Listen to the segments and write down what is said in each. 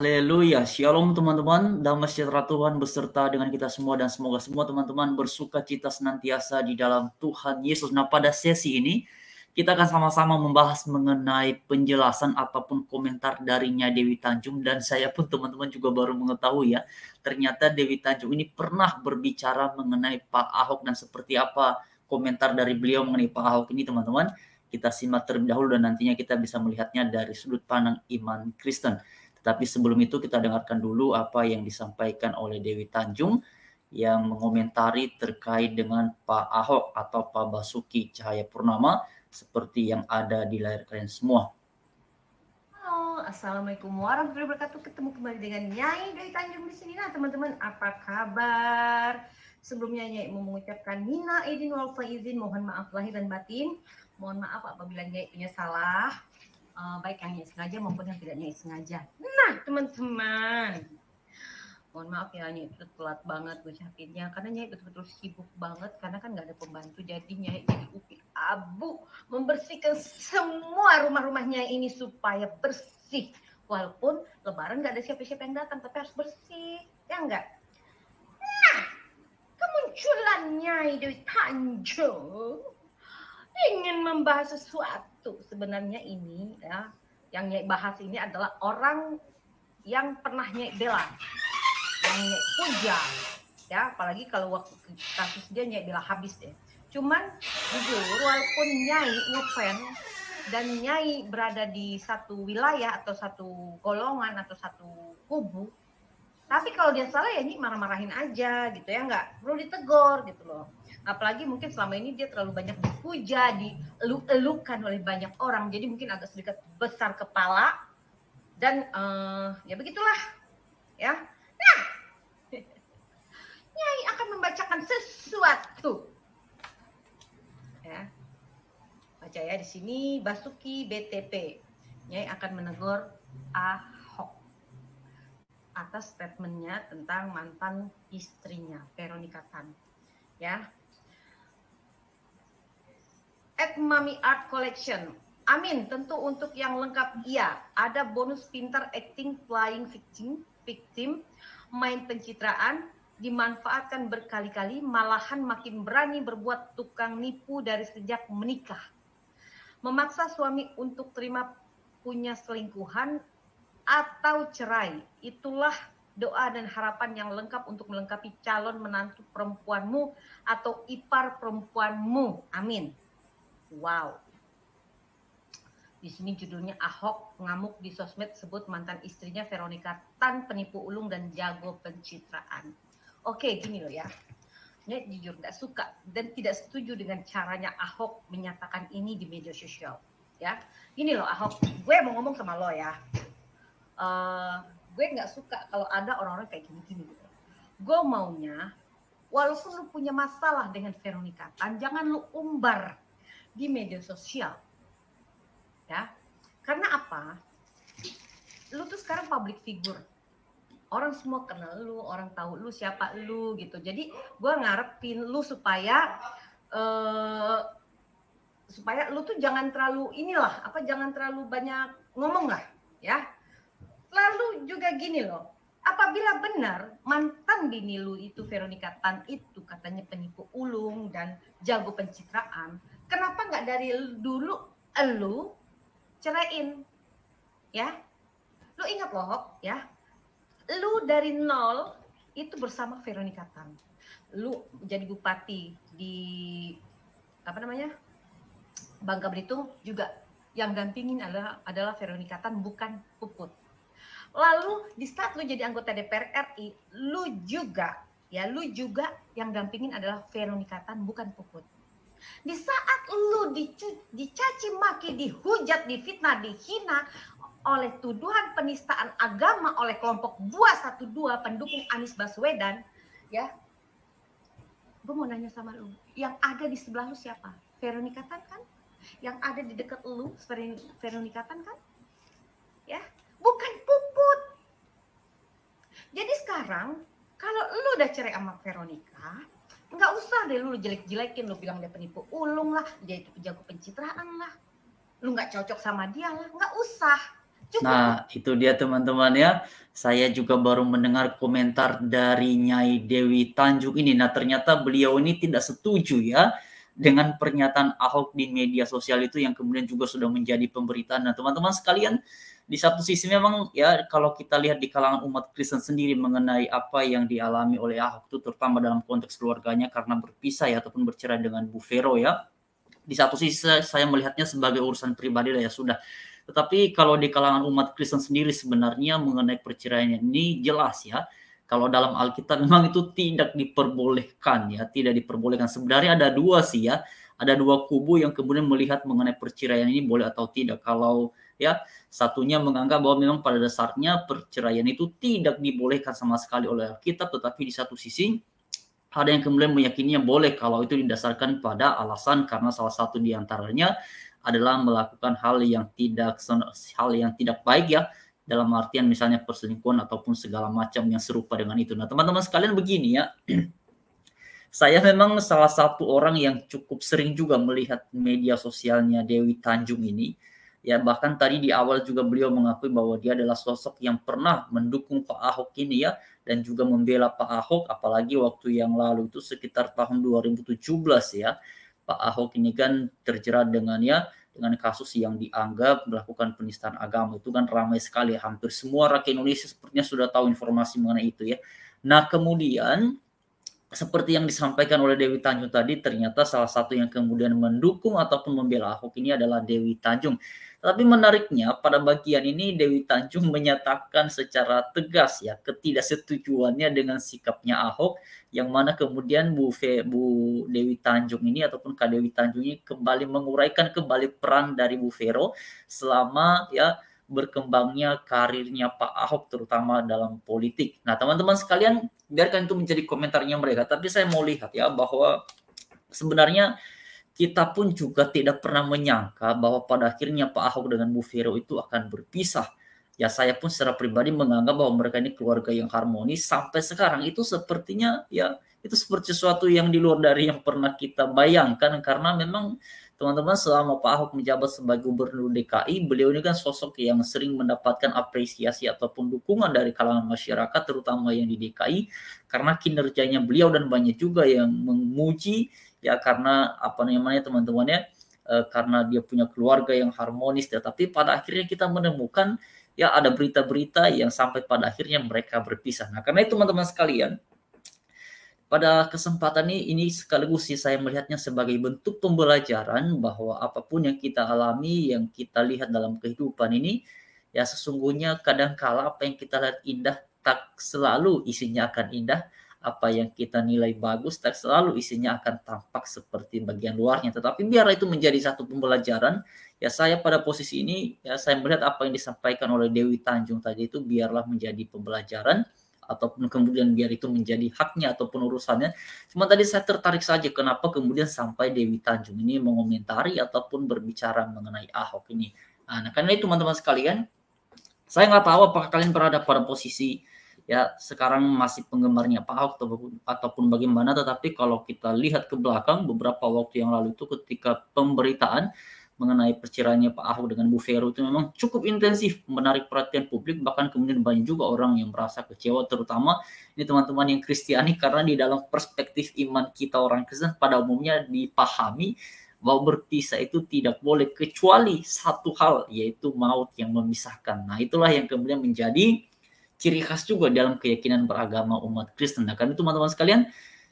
Haleluya, shalom teman-teman, damai sejahtera Tuhan beserta dengan kita semua dan semoga semua teman-teman bersuka cita senantiasa di dalam Tuhan Yesus. Nah, pada sesi ini kita akan sama-sama membahas mengenai penjelasan ataupun komentar darinya Dewi Tanjung, dan saya pun teman-teman juga baru mengetahui ya, ternyata Dewi Tanjung ini pernah berbicara mengenai Pak Ahok dan seperti apa komentar dari beliau mengenai Pak Ahok ini teman-teman. Kita simak terlebih dahulu dan nantinya kita bisa melihatnya dari sudut pandang iman Kristen. Tapi sebelum itu kita dengarkan dulu apa yang disampaikan oleh Dewi Tanjung yang mengomentari terkait dengan Pak Ahok atau Pak Basuki Cahayapurnama seperti yang ada di layar kalian semua. Halo, assalamualaikum warahmatullahi wabarakatuh. Ketemu kembali dengan Nyai Dewi Tanjung di sini. Nah, teman-teman, apa kabar? Sebelumnya Nyai mau mengucapkan minna aidin wal faizin, mohon maaf lahir dan batin. Mohon maaf apabila Nyai punya salah, baik yang Nyai sengaja maupun yang tidak Nyai sengaja. Nah, teman-teman, mohon maaf ya Nyai itu telat banget ngucapinnya karena Nyai betul-betul sibuk banget karena kan nggak ada pembantu, jadi Nyai jadi upik abu membersihkan semua rumah-rumahnya ini supaya bersih, walaupun lebaran nggak ada siapa-siapa yang datang tapi harus bersih, ya enggak? Nah, kemunculan Nyai Dewi Tanjung ingin membahas sesuatu. Sebenarnya ini ya, yang Nyai bahas ini adalah orang yang pernah Nyai bela, yang Nyai puja, ya, apalagi kalau waktu kasus dia Nyai bela habis deh. Cuman jujur, walaupun Nyai ngefans dan Nyai berada di satu wilayah atau satu golongan atau satu kubu, tapi kalau dia salah ya Nyai marah-marahin aja gitu ya, nggak perlu ditegur gitu loh. Apalagi mungkin selama ini dia terlalu banyak dipuja, dieluk-elukan oleh banyak orang, jadi mungkin agak sedikit besar kepala dan ya begitulah ya. Nah, Nyai akan membacakan sesuatu. Ya. Baca ya di sini Basuki BTP. Nyai akan menegur Ahok atas statementnya tentang mantan istrinya Veronica Tan. Ya. At Mami Art Collection. Amin, tentu untuk yang lengkap iya. Ada bonus pintar acting flying victim, main pencitraan, dimanfaatkan berkali-kali, malahan makin berani berbuat tukang nipu dari sejak menikah. Memaksa suami untuk terima punya selingkuhan atau cerai. Itulah doa dan harapan yang lengkap untuk melengkapi calon menantu perempuanmu atau ipar perempuanmu. Amin. Wow. Di sini judulnya Ahok ngamuk di sosmed sebut mantan istrinya Veronica Tan penipu ulung dan jago pencitraan. Oke, gini loh ya. Ini jujur gak suka dan tidak setuju dengan caranya Ahok menyatakan ini di media sosial. Ya, gini loh Ahok, gue mau ngomong sama lo ya. Gue gak suka kalau ada orang-orang kayak gini-gini gitu. Gue maunya, walaupun lu punya masalah dengan Veronica Tan, jangan lu umbar di media sosial. Ya, karena apa? Lu tuh sekarang public figure, orang semua kenal lu, orang tahu lu siapa lu gitu. Jadi gue ngarepin lu supaya lu tuh jangan terlalu jangan terlalu banyak ngomong lah ya. Lalu juga gini loh, apabila benar mantan bini lu itu Veronica Tan itu katanya penipu ulung dan jago pencitraan, kenapa nggak dari dulu lu ceraiin, ya? Lu ingat loh, ya? Lu dari nol itu bersama Veronica Tan. Lu jadi bupati di Bangka Belitung juga, yang dampingin adalah Veronica Tan, bukan Puput. Lalu di saat lu jadi anggota DPR RI, lu juga yang dampingin adalah Veronica Tan, bukan Puput. Di saat lu dicaci maki, dihujat, difitnah, dihina oleh tuduhan penistaan agama oleh kelompok 212 pendukung Anies Baswedan, ya, gue mau nanya sama lu, yang ada di sebelah lu siapa? Veronica Tan kan? Yang ada di dekat lu Veronica Tan kan? Ya, bukan Puput. Jadi sekarang kalau lu udah cerai sama Veronica, nggak usah deh lu jelek-jelekin, lu bilang dia penipu ulung lah, dia itu jago pencitraan lah, lu nggak cocok sama dia lah, nggak usah. Nah, itu dia teman-teman ya. Saya juga baru mendengar komentar dari Nyai Dewi Tanjung ini. Nah, ternyata beliau ini tidak setuju ya dengan pernyataan Ahok di media sosial itu yang kemudian juga sudah menjadi pemberitaan. Nah, teman-teman sekalian, di satu sisi memang ya kalau kita lihat di kalangan umat Kristen sendiri mengenai apa yang dialami oleh Ahok itu terutama dalam konteks keluarganya karena berpisah ya ataupun bercerai dengan Bu Vero ya. Di satu sisi saya melihatnya sebagai urusan pribadi lah ya sudah. Tetapi kalau di kalangan umat Kristen sendiri sebenarnya mengenai perceraian ini jelas ya. Kalau dalam Alkitab memang itu tidak diperbolehkan ya, tidak diperbolehkan. Sebenarnya ada dua sih ya, ada dua kubu yang kemudian melihat mengenai perceraian ini boleh atau tidak. Kalau ya satunya menganggap bahwa memang pada dasarnya perceraian itu tidak dibolehkan sama sekali oleh Alkitab, tetapi di satu sisi ada yang kemudian meyakininya boleh kalau itu didasarkan pada alasan karena salah satu di antaranya adalah melakukan hal yang tidak baik ya, dalam artian misalnya perselingkuhan ataupun segala macam yang serupa dengan itu. Nah, teman-teman sekalian begini ya, saya memang salah satu orang yang cukup sering juga melihat media sosialnya Dewi Tanjung ini. Ya, bahkan tadi di awal juga beliau mengakui bahwa dia adalah sosok yang pernah mendukung Pak Ahok ini ya, dan juga membela Pak Ahok, apalagi waktu yang lalu itu sekitar tahun 2017 ya. Pak Ahok ini kan terjerat dengan kasus yang dianggap melakukan penistaan agama. Itu kan ramai sekali, hampir semua rakyat Indonesia sepertinya sudah tahu informasi mengenai itu ya. Nah, kemudian seperti yang disampaikan oleh Dewi Tanjung tadi, ternyata salah satu yang kemudian mendukung ataupun membela Ahok ini adalah Dewi Tanjung. Tapi menariknya pada bagian ini Dewi Tanjung menyatakan secara tegas ya ketidaksetujuannya dengan sikapnya Ahok, yang mana kemudian Bu Dewi Tanjung ini ataupun Kak Dewi Tanjung ini kembali menguraikan kembali peran dari Bu Vero selama ya berkembangnya karirnya Pak Ahok terutama dalam politik. Nah, teman-teman sekalian, biarkan itu menjadi komentarnya mereka, tapi saya mau lihat ya bahwa sebenarnya kita pun juga tidak pernah menyangka bahwa pada akhirnya Pak Ahok dengan Bu Vero itu akan berpisah. Ya, saya pun secara pribadi menganggap bahwa mereka ini keluarga yang harmonis sampai sekarang. Itu sepertinya ya itu seperti sesuatu yang di luar dari yang pernah kita bayangkan, karena memang teman-teman selama Pak Ahok menjabat sebagai gubernur DKI, beliau ini kan sosok yang sering mendapatkan apresiasi ataupun dukungan dari kalangan masyarakat terutama yang di DKI karena kinerjanya beliau, dan banyak juga yang memuji ya karena apa namanya teman-teman ya, karena dia punya keluarga yang harmonis. Tetapi pada akhirnya kita menemukan ya ada berita-berita yang sampai pada akhirnya mereka berpisah. Nah, karena itu teman-teman sekalian, pada kesempatan ini sekaligus sih saya melihatnya sebagai bentuk pembelajaran bahwa apapun yang kita alami, yang kita lihat dalam kehidupan ini, ya sesungguhnya kadangkala apa yang kita lihat indah tak selalu isinya akan indah, apa yang kita nilai bagus tak selalu isinya akan tampak seperti bagian luarnya. Tetapi biarlah itu menjadi satu pembelajaran. Ya, saya pada posisi ini ya saya melihat apa yang disampaikan oleh Dewi Tanjung tadi itu biarlah menjadi pembelajaran, ataupun kemudian biar itu menjadi haknya ataupun urusannya. Cuma tadi saya tertarik saja kenapa kemudian sampai Dewi Tanjung ini mengomentari ataupun berbicara mengenai Ahok ini. Nah, karena itu teman-teman sekalian, saya nggak tahu apakah kalian berada pada posisi ya sekarang masih penggemarnya Pak Ahok ataupun bagaimana, tetapi kalau kita lihat ke belakang beberapa waktu yang lalu itu ketika pemberitaan mengenai perceraiannya Pak Ahok dengan Bu Vero itu memang cukup intensif menarik perhatian publik, bahkan kemudian banyak juga orang yang merasa kecewa, terutama ini teman-teman yang Kristiani, karena di dalam perspektif iman kita orang Kristen pada umumnya dipahami bahwa berpisah itu tidak boleh kecuali satu hal, yaitu maut yang memisahkan. Nah, itulah yang kemudian menjadi ciri khas juga dalam keyakinan beragama umat Kristen. Nah, karena itu teman-teman sekalian,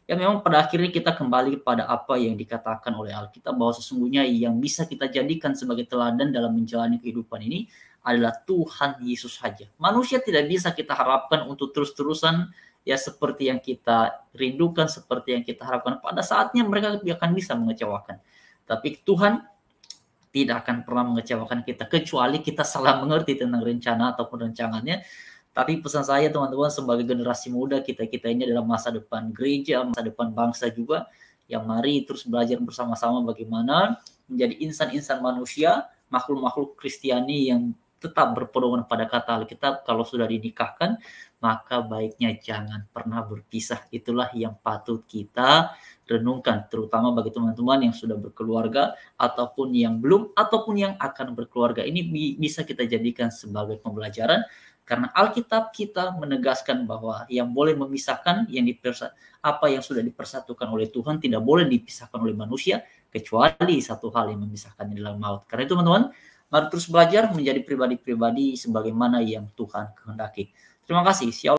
ya memang pada akhirnya kita kembali pada apa yang dikatakan oleh Alkitab bahwa sesungguhnya yang bisa kita jadikan sebagai teladan dalam menjalani kehidupan ini adalah Tuhan Yesus saja. Manusia tidak bisa kita harapkan untuk terus-terusan ya seperti yang kita rindukan, seperti yang kita harapkan. Pada saatnya mereka akan bisa mengecewakan. Tapi Tuhan tidak akan pernah mengecewakan kita kecuali kita salah mengerti tentang rencana ataupun rencananya. Tapi pesan saya teman-teman sebagai generasi muda, kita ini adalah masa depan gereja, masa depan bangsa juga. Yang mari terus belajar bersama-sama bagaimana menjadi insan-insan manusia, makhluk-makhluk Kristiani yang tetap berpedoman pada kata Alkitab. Kalau sudah dinikahkan, maka baiknya jangan pernah berpisah. Itulah yang patut kita renungkan, terutama bagi teman-teman yang sudah berkeluarga ataupun yang belum ataupun yang akan berkeluarga. Ini bisa kita jadikan sebagai pembelajaran karena Alkitab kita menegaskan bahwa yang boleh memisahkan apa yang sudah dipersatukan oleh Tuhan tidak boleh dipisahkan oleh manusia kecuali satu hal yang memisahkannya dalam maut. Karena itu teman-teman, mari terus belajar menjadi pribadi-pribadi sebagaimana yang Tuhan kehendaki. Terima kasih.